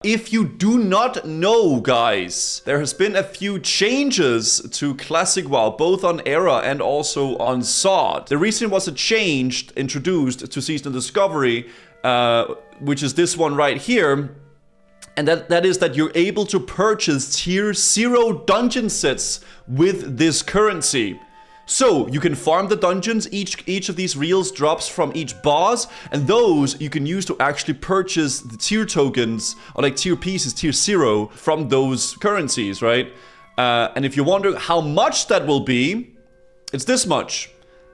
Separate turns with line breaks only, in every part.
If you do not know, guys, there has been a few changes to Classic WoW, both on Era and also on SOD. The reason was a change introduced to Season Discovery, which is this one right here. And that is that you're able to purchase tier 0 dungeon sets with this currency. So you can farm the dungeons, each of these reels drops from each boss, and those you can use to actually purchase the tier tokens, or like tier pieces, tier 0, from those currencies, right? And if you wonder how much that will be, it's this much.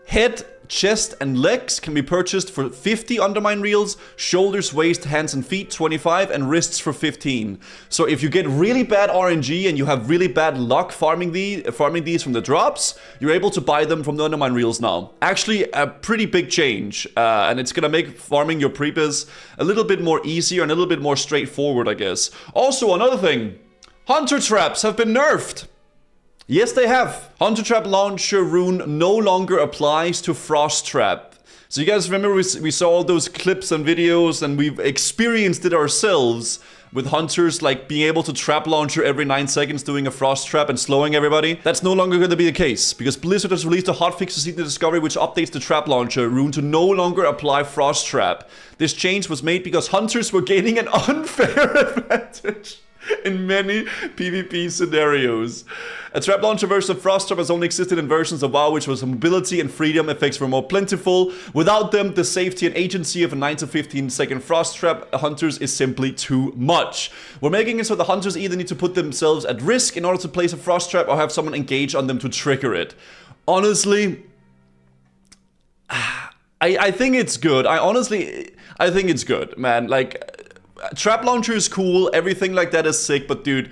Head, chest, and legs can be purchased for 50 Undermine reels, shoulders, waist, hands, and feet 25, and wrists for 15. So if you get really bad RNG and you have really bad luck farming these from the drops, you're able to buy them from the Undermine reels now. Actually, a pretty big change, and it's gonna make farming your previs a little bit more easier and a little bit more straightforward, I guess. Also, another thing, Hunter traps have been nerfed. Yes, they have. Hunter Trap Launcher rune no longer applies to Frost Trap. So you guys remember we saw all those clips and videos, and we've experienced it ourselves with hunters like being able to trap launcher every 9 seconds doing a frost trap and slowing everybody. That's no longer going to be the case because Blizzard has released a hotfix to Season Discovery which updates the trap launcher rune to no longer apply frost trap. This change was made because hunters were gaining an unfair advantage in many PvP scenarios. A trap launcher version of Frost Trap has only existed in versions of WoW which was mobility and freedom effects were more plentiful. Without them, the safety and agency of a 9 to 15 second Frost Trap hunters is simply too much. We're making it so the hunters either need to put themselves at risk in order to place a Frost Trap or have someone engage on them to trigger it. Honestly, I think it's good. I think it's good, man. Like, trap launcher is cool, everything like that is sick, but dude,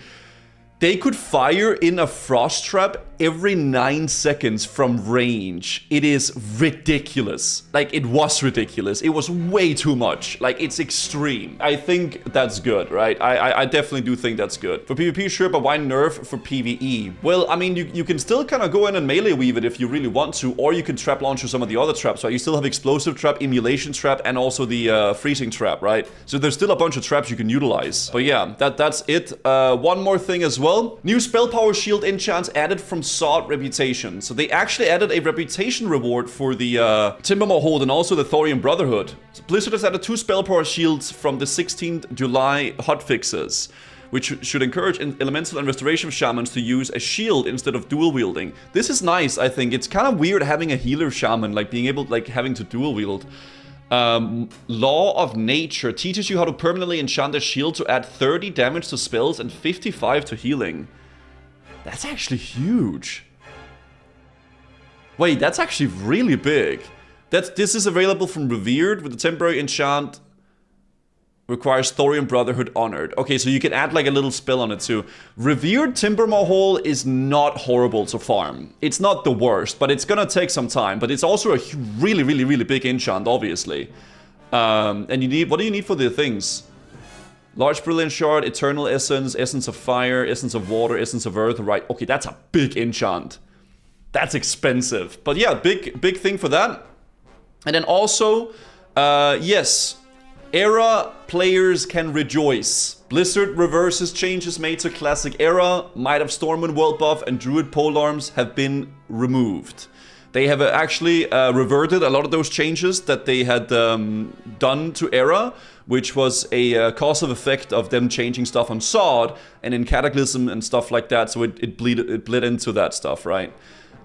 they could fire in a frost trap every 9 seconds from range. It is ridiculous. Like, it was ridiculous. It was way too much. Like, it's extreme. I think that's good, right? I definitely do think that's good. For PvP, sure, but why nerf for PvE? Well, I mean, you can still kind of go in and melee weave it if you really want to, or you can trap launcher some of the other traps, right? You still have explosive trap, emulation trap, and also the freezing trap, right? So there's still a bunch of traps you can utilize. But yeah, that's it. One more thing as well. New spell power shield enchants added from SOD reputation. So they actually added a reputation reward for the Timbermaw Hold and also the Thorium Brotherhood. So Blizzard has added 2 spell power shields from the 16th July hotfixes, which should encourage elemental and restoration shamans to use a shield instead of dual wielding. This is nice, I think. It's kind of weird having a healer shaman, like being able, like having to dual wield. Law of Nature teaches you how to permanently enchant a shield to add 30 damage to spells and 55 to healing. That's actually huge. Wait, that's actually really big. This is available from Revered with the temporary enchant. Requires Thorium Brotherhood Honored. Okay, so you can add like a little spell on it too. Revered Timbermaw Hole is not horrible to farm. It's not the worst, but it's gonna take some time. But it's also a really, really, really big enchant, obviously. And you need, what do you need for the things? Large Brilliant Shard, Eternal Essence, Essence of Fire, Essence of Water, Essence of Earth, right? Okay, that's a big enchant. That's expensive. But yeah, big thing for that. And then also, yes, Era players can rejoice. Blizzard reverses changes made to Classic Era. Might of Stormwind World Buff and Druid Polearms have been removed. They have actually reverted a lot of those changes that they had done to Era, which was a cause of effect of them changing stuff on SOD and in Cataclysm and stuff like that. So it bled into that stuff, right?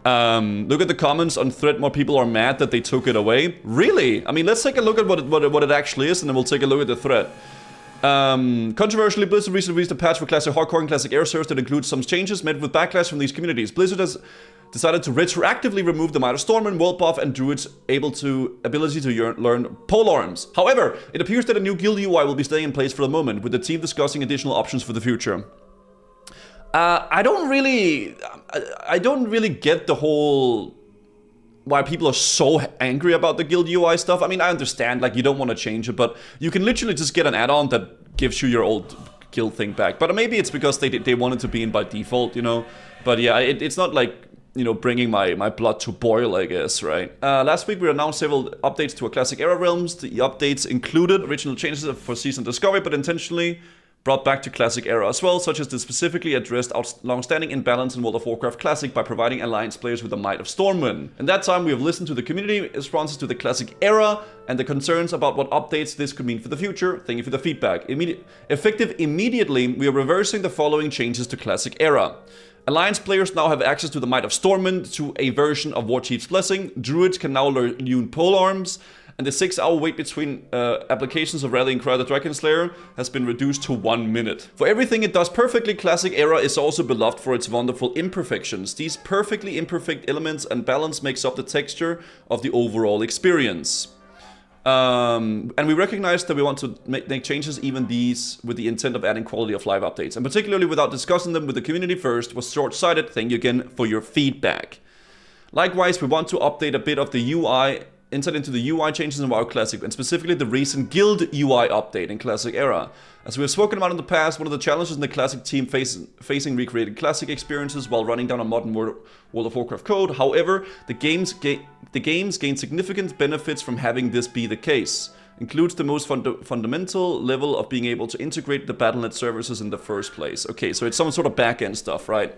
Look at the comments on Thread. More people are mad that they took it away. Really? I mean, let's take a look at what it actually is, and then we'll take a look at the thread. Controversially, Blizzard recently released a patch for Classic Hardcore and Classic Air servers that includes some changes met with backlash from these communities. Blizzard has decided to retroactively remove the Might of Stormwind, World Buff, and Druid's ability to learn polearms. However, it appears that a new guild UI will be staying in place for the moment, with the team discussing additional options for the future. I don't really get the whole why people are so angry about the guild UI stuff. I mean, I understand, like, you don't want to change it, but you can literally just get an add-on that gives you your old guild thing back. But maybe it's because they want it to be in by default, you know. But yeah, it's not like, you know, bringing my blood to boil, I guess, right? Last week we announced several updates to our Classic Era realms. The updates included original changes for Season Discovery, but intentionally brought back to Classic era as well, such as the specifically addressed long-standing imbalance in World of Warcraft Classic by providing Alliance players with the might of Stormwind. In that time, we have listened to the community responses to the Classic era and the concerns about what updates this could mean for the future. Thank you for the feedback. Effective immediately, we are reversing the following changes to Classic era. Alliance players now have access to the Might of Stormwind, to a version of Warchief's Blessing. Druids can now learn new polearms, and the 6-hour wait between applications of Rallying Cry the Dragon Slayer has been reduced to 1 minute. For everything it does perfectly, Classic Era is also beloved for its wonderful imperfections. These perfectly imperfect elements and balance makes up the texture of the overall experience. And we recognize that we want to make changes, even these, with the intent of adding quality of life updates. And particularly without discussing them with the community first was short-sighted. Thank you again for your feedback. Likewise, we want to update a bit of the UI, insight into the UI changes in WoW Classic, and specifically the recent Guild UI update in Classic Era. As we have spoken about in the past, one of the challenges in the Classic team facing recreated Classic experiences while running down a modern World of Warcraft code. However, the games gain significant benefits from having this be the case. Includes the most fundamental level of being able to integrate the Battle.net services in the first place. Okay, so it's some sort of back-end stuff, right?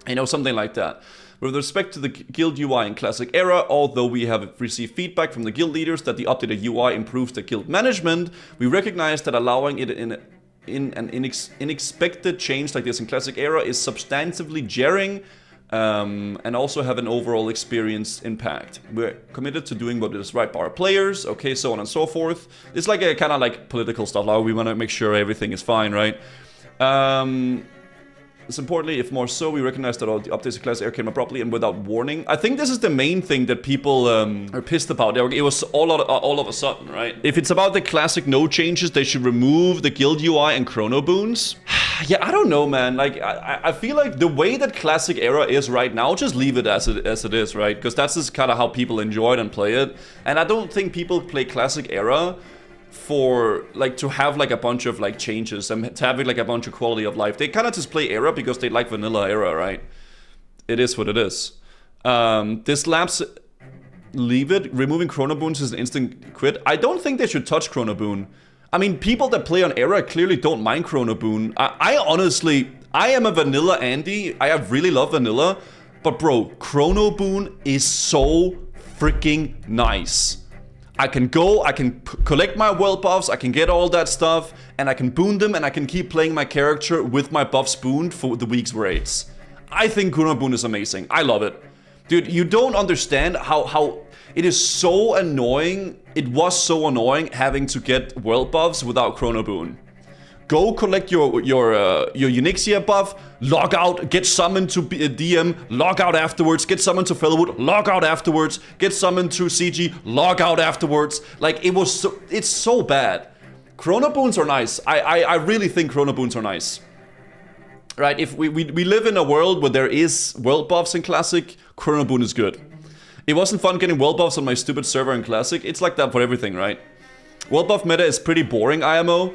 You know, something like that. With respect to the guild UI in Classic Era, although we have received feedback from the guild leaders that the updated UI improves the guild management, we recognize that allowing it in an unexpected change like this in Classic Era is substantively jarring and also have an overall experience impact. We're committed to doing what is right by our players, okay, so on and so forth. It's like a kind of like political stuff, like we want to make sure everything is fine, right? It's importantly, if more so, we recognize that all the updates to Classic Era came abruptly and without warning. I think this is the main thing that people are pissed about. It was all of a sudden, right? If it's about the Classic no changes, they should remove the guild UI and chrono boons. Yeah, I don't know, man. Like, I feel like the way that Classic Era is right now, just leave it as it is, right? Because that's just kind of how people enjoy it and play it. And I don't think people play Classic Era for like to have like a bunch of like changes and to have like a bunch of quality of life. They kind of just play Era because they like vanilla Era, right? It is what it is. This lapse, leave it. Removing chrono boons is an instant quit. I don't think they should touch chrono boon. I mean, people that play on Era clearly don't mind chrono boon. I honestly, I am a vanilla Andy. I really love vanilla, but bro, chrono boon is so freaking nice. I can go, I can collect my world buffs, I can get all that stuff, and I can boon them, and I can keep playing my character with my buff spooned for the week's raids. I think chrono boon is amazing. I love it. Dude, you don't understand how it is so annoying. It was so annoying having to get world buffs without chrono boon. Go collect your Unixia buff, log out, get summoned to DM, log out afterwards, get summoned to Fellwood, log out afterwards, get summoned to CG, log out afterwards. Like, it's so bad. Chrono boons are nice. I really think chrono boons are nice. Right, if we live in a world where there is world buffs in Classic, chrono boon is good. It wasn't fun getting world buffs on my stupid server in Classic. It's like that for everything, right? World buff meta is pretty boring, IMO.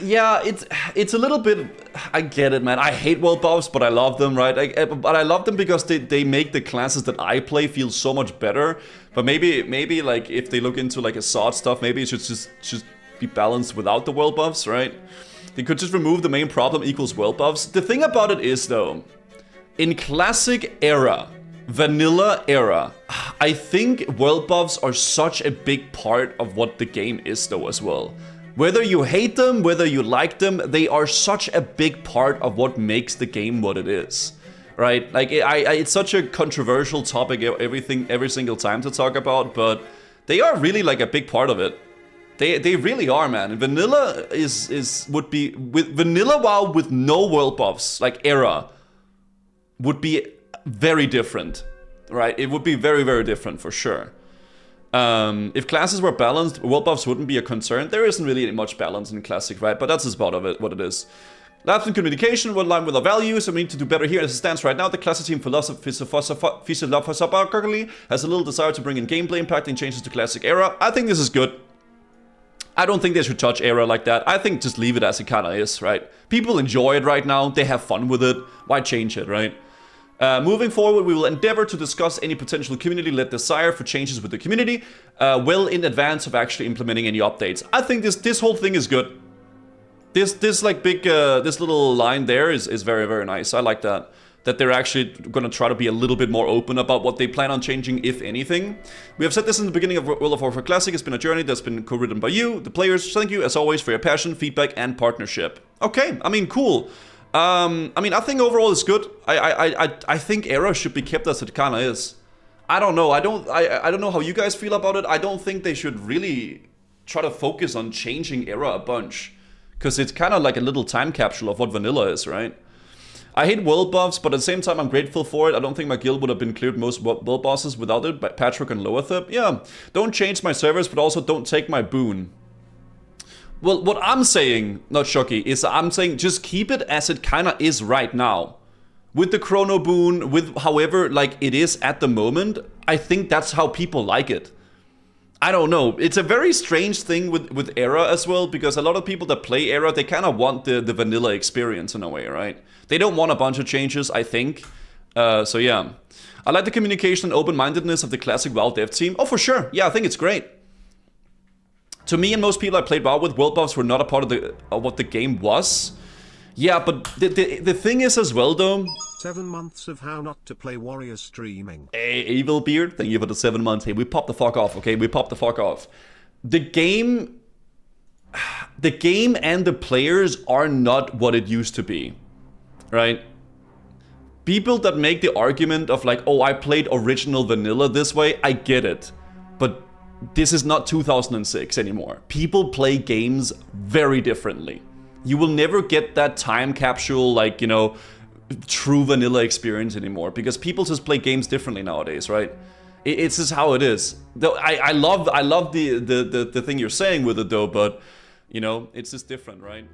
Yeah, it's a little bit. I get it, man. I hate world buffs, but I love them, right? But I love them because they make the classes that I play feel so much better. But maybe like if they look into like a sword stuff, maybe it should just be balanced without the world buffs, right? They could just remove the main problem equals world buffs. The thing about it is though, in Classic Era, Vanilla Era, I think world buffs are such a big part of what the game is though as well. Whether you hate them, whether you like them, they are such a big part of what makes the game what it is, right? Like, it's such a controversial topic every single time to talk about, but they are really like a big part of it. They really are, man. Vanilla would be with vanilla WoW with no world buffs, like Era, would be very different, right? It would be very, very different for sure. If classes were balanced, world buffs wouldn't be a concern. There isn't really much balance in Classic, right? But that's just about what it is. Lapse in communication, we're in line with our values, and we need to do better here as it stands right now. The Classic team philosophically has a little desire to bring in gameplay impacting changes to Classic Era. I think this is good. I don't think they should touch Era like that. I think just leave it as it kind of is, right? People enjoy it right now. They have fun with it. Why change it, right? Moving forward, we will endeavor to discuss any potential community-led desire for changes with the community well in advance of actually implementing any updates. I think this whole thing is good. This like big this little line there is very, very nice. I like that. That they're actually gonna try to be a little bit more open about what they plan on changing, if anything. We have said this in the beginning of World of Warcraft Classic. It's been a journey that's been co-written by you, the players. Thank you as always for your passion, feedback, and partnership. Okay, I mean, cool. I mean, I think overall it's good. I think Era should be kept as it kind of is. I don't know. I don't know how you guys feel about it. I don't think they should really try to focus on changing Era a bunch, because it's kind of like a little time capsule of what vanilla is, right? I hate world buffs, but at the same time I'm grateful for it. I don't think my guild would have been cleared most world bosses without it, by Patrick and Loatheb. Yeah, don't change my servers, but also don't take my boon. Well, what I'm saying, not Shocky, is I'm saying just keep it as it kind of is right now. With the chrono boon, with however like it is at the moment, I think that's how people like it. I don't know. It's a very strange thing with Era as well, because a lot of people that play Era, they kind of want the vanilla experience in a way, right? They don't want a bunch of changes, I think. So yeah. I like the communication and open-mindedness of the classic WoW dev team. Oh, for sure. Yeah, I think it's great. To me and most people I played WoW with, world buffs were not a part of what the game was. Yeah, but the thing is as well, though...
7 months of how not to play warrior streaming.
Hey, Evil Beard, thank you for the 7 months. Hey, we popped the fuck off, okay? We popped the fuck off. The game and the players are not what it used to be, right? People that make the argument of like, oh, I played original vanilla this way, I get it. But this is not 2006 anymore. People play games very differently. You will never get that time capsule, like, you know, true vanilla experience anymore, because people just play games differently nowadays, right? It's just how it is. Though I love the thing you're saying with it though, but you know, it's just different, right?